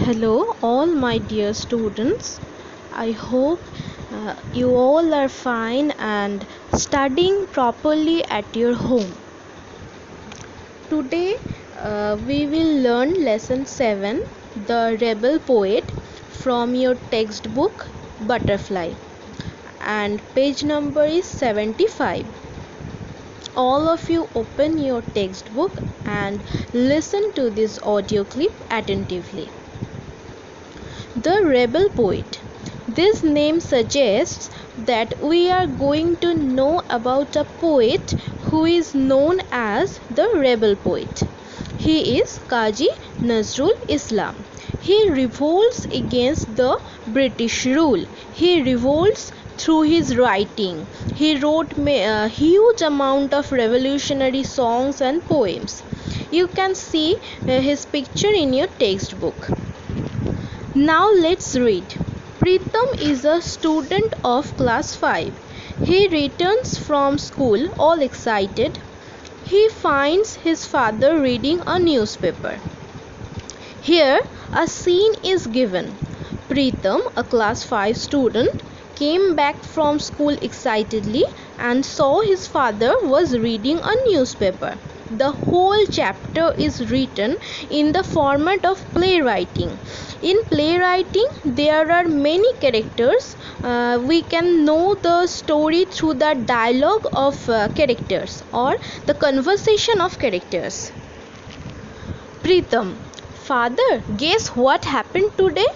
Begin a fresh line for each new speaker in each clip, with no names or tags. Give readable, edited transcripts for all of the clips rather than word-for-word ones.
Hello, all my dear students. I hope you all are fine and studying properly at your home. Today, we will learn lesson 7, The Rebel Poet, from your textbook Butterfly, and page number is 75. All of you open your textbook and listen to this audio clip attentively. The Rebel Poet. This name suggests that we are going to know about a poet who is known as the Rebel Poet. He is Qazi Nazrul Islam. He revolts against the British rule. He revolts through his writing. He wrote a huge amount of revolutionary songs and poems. You can see his picture in your textbook. Now let's read. Pritam is a student of class 5. He returns from school all excited. He finds his father reading a newspaper. Here a scene is given. Pritam, a class 5 student, came back from school excitedly and saw his father was reading a newspaper. The whole chapter is written in the format of playwriting. In playwriting, there are many characters. We can know the story through the dialogue of characters or the conversation of characters. Pritam, father, guess what happened today?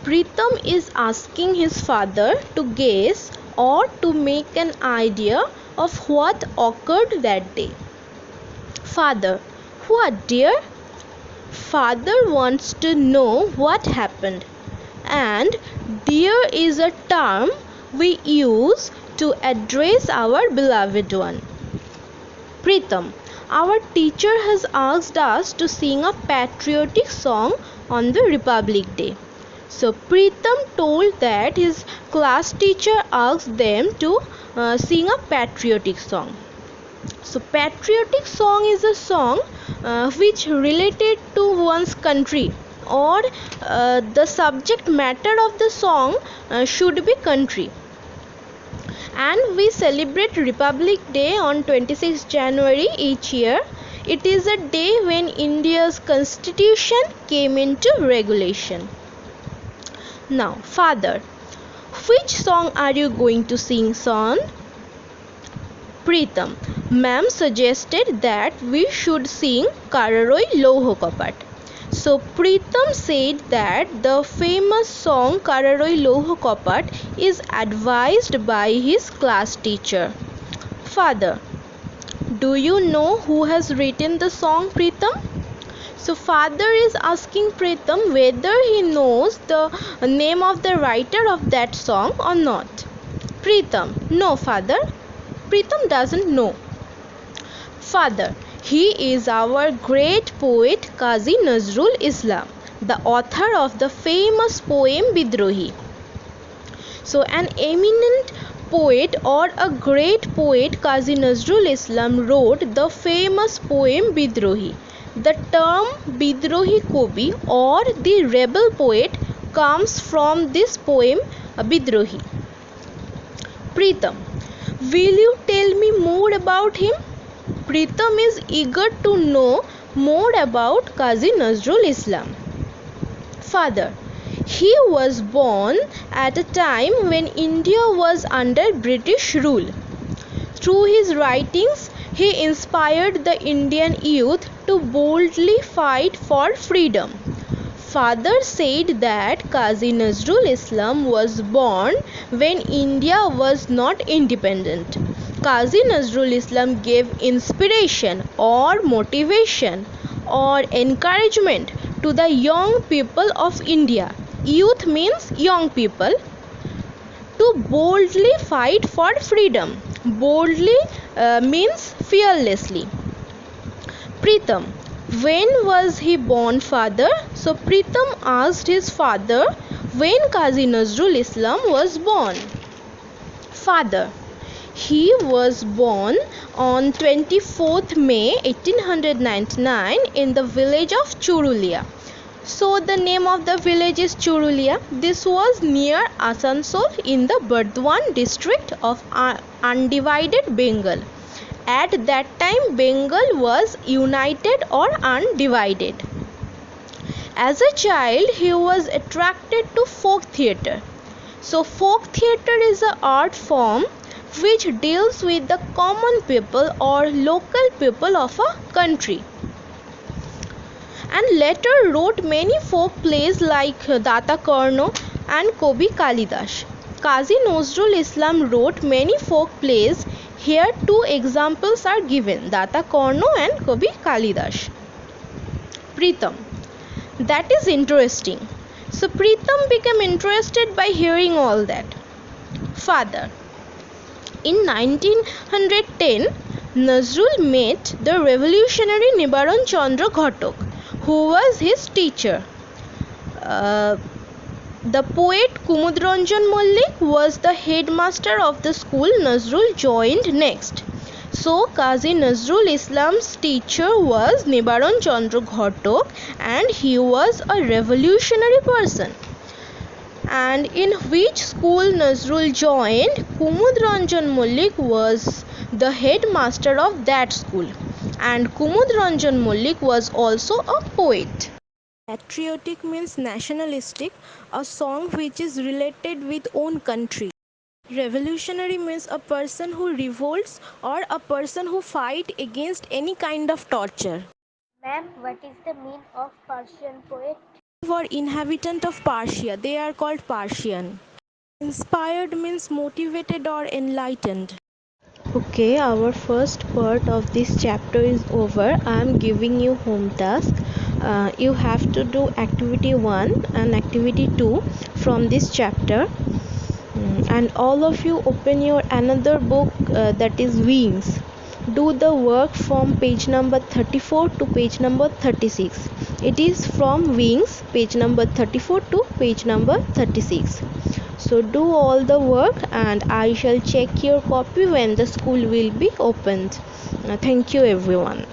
Pritam is asking his father to guess or to make an idea of what occurred that day. Father, what dear? Father wants to know what happened, and dear is a term we use to address our beloved one. Pritam, our teacher has asked us to sing a patriotic song on the Republic Day. So Pritam told that his class teacher asked them to sing a patriotic song. So patriotic song is a song which related to one's country, or the subject matter of the song should be country. And we celebrate Republic Day on 26 January each year. It is a day when India's constitution came into regulation. Now, father, which song are you going to sing, son? Pritam, ma'am suggested that we should sing Kararoi Louho Kapat. So Pritam said that the famous song Kararoi Louho Kapat is advised by his class teacher. Father, do you know who has written the song, Pritam? So father is asking Pritam whether he knows the name of the writer of that song or not. Pritam, no father. Pritam doesn't know. Father, he is our great poet Qazi Nazrul Islam, the author of the famous poem Bidrohi. So an eminent poet or a great poet Qazi Nazrul Islam wrote the famous poem Bidrohi. The term Bidrohi Kobi or the rebel poet comes from this poem Bidrohi. Pritam, will you tell me more about him? Pritam is eager to know more about Qazi Nazrul Islam. Father, he was born at a time when India was under British rule. Through his writings, he inspired the Indian youth to boldly fight for freedom. Father said that Qazi Nazrul Islam was born when India was not independent. Qazi Nazrul Islam gave inspiration or motivation or encouragement to the young people of India. Youth means young people, to boldly fight for freedom. Boldly means fearlessly. Pritam, when was he born, father? So Pritam asked his father when Qazi Nazrul Islam was born. Father, he was born on 24th May 1899 in the village of Churulia. So the name of the village is Churulia. This was near Asansol in the Burdwan district of undivided Bengal. At that time Bengal was united or undivided. As a child he was attracted to folk theatre. So folk theatre is an art form which deals with the common people or local people of a country, and later wrote many folk plays like Data Karno and Kobi Kalidas. Qazi Nazrul Islam wrote many folk plays. Here two examples are given, Data Karno and Kobi Kalidas. Pritam. That is interesting. So Pritam became interested by hearing all that. Father. In 1910, Nazrul met the revolutionary Nibaran Chandra Ghatak, who was his teacher. The poet Kumud Ranjan Mallik was the headmaster of the school Nazrul joined next. So Qazi Nazrul Islam's teacher was Nibaran Chandra Ghatak, and he was a revolutionary person. And in which school Nazrul joined, Kumud Ranjan Mallik was the headmaster of that school, and Kumud Ranjan Mallik was also a poet. Patriotic means nationalistic, a song which is related with own country. Revolutionary means a person who revolts or a person who fight against any kind of torture.
Ma'am, what is the meaning of Persian poet?
For inhabitant of Persia, they are called Persian. Inspired means motivated or enlightened. Okay, our first part of this chapter is over. I am giving you home task. You have to do activity 1 and activity 2 from this chapter. And all of you open your another book, that is Wings. Do the work from page number 34 to page number 36. It is from Wings, page number 34 to page number 36. So do all the work and I shall check your copy when the school will be opened. Thank you everyone.